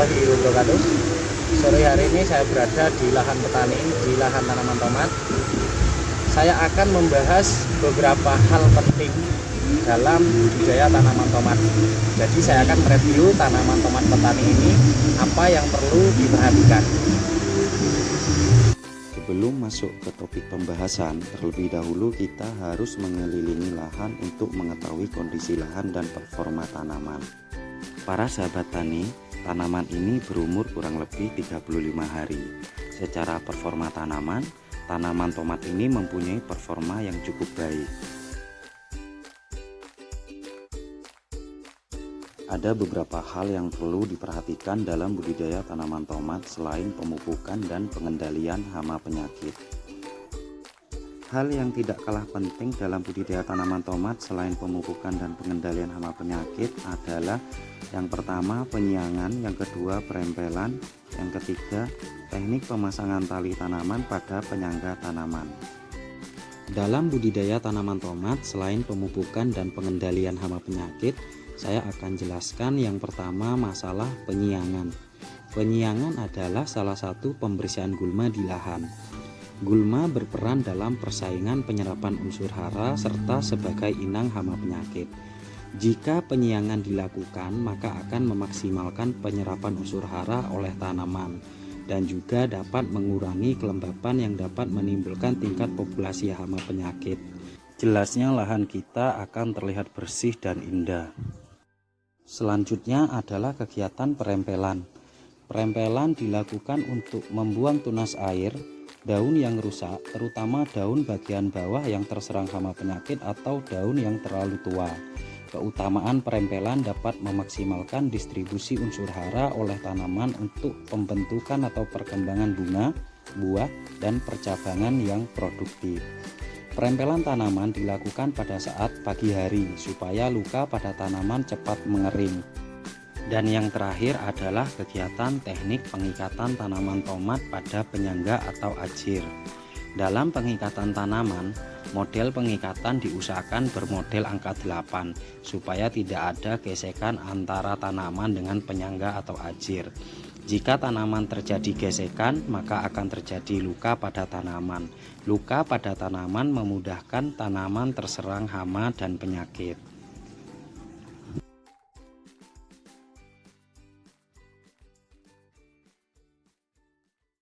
warahmatullahi wabarakatuh. Sore hari ini saya berada di lahan petani, di lahan tanaman tomat. Saya akan membahas beberapa hal penting dalam budidaya tanaman tomat. Jadi saya akan mereview tanaman tomat petani ini, apa yang perlu diperhatikan. Sebelum masuk ke topik pembahasan, terlebih dahulu kita harus mengelilingi lahan untuk mengetahui kondisi lahan dan performa tanaman. Para sahabat tani, tanaman ini berumur kurang lebih 35 hari. Secara performa tanaman tomat ini mempunyai performa yang cukup baik. Ada beberapa hal yang perlu diperhatikan dalam budidaya tanaman tomat selain pemupukan dan pengendalian hama penyakit. Hal yang tidak kalah penting dalam budidaya tanaman tomat selain pemupukan dan pengendalian hama penyakit adalah yang pertama penyiangan, yang kedua perempelan, yang ketiga teknik pemasangan tali tanaman pada penyangga tanaman. Dalam budidaya tanaman tomat selain pemupukan dan pengendalian hama penyakit, saya akan jelaskan yang pertama masalah penyiangan. Penyiangan adalah salah satu pembersihan gulma di lahan. Gulma berperan dalam persaingan penyerapan unsur hara serta sebagai inang hama penyakit. Jika penyiangan dilakukan, maka akan memaksimalkan penyerapan unsur hara oleh tanaman dan juga dapat mengurangi kelembapan yang dapat menimbulkan tingkat populasi hama penyakit. Jelasnya lahan kita akan terlihat bersih dan indah. Selanjutnya adalah kegiatan perempelan. Perempelan dilakukan untuk membuang tunas air, daun yang rusak, terutama daun bagian bawah yang terserang hama penyakit atau daun yang terlalu tua. Keutamaan perempelan dapat memaksimalkan distribusi unsur hara oleh tanaman untuk pembentukan atau perkembangan bunga, buah, dan percabangan yang produktif. Perempelan tanaman dilakukan pada saat pagi hari supaya luka pada tanaman cepat mengering. Dan yang terakhir adalah kegiatan teknik pengikatan tanaman tomat pada penyangga atau ajir. Dalam pengikatan tanaman, model pengikatan diusahakan bermodel angka 8 supaya tidak ada gesekan antara tanaman dengan penyangga atau ajir. Jika tanaman terjadi gesekan, maka akan terjadi luka pada tanaman. Luka pada tanaman memudahkan tanaman terserang hama dan penyakit.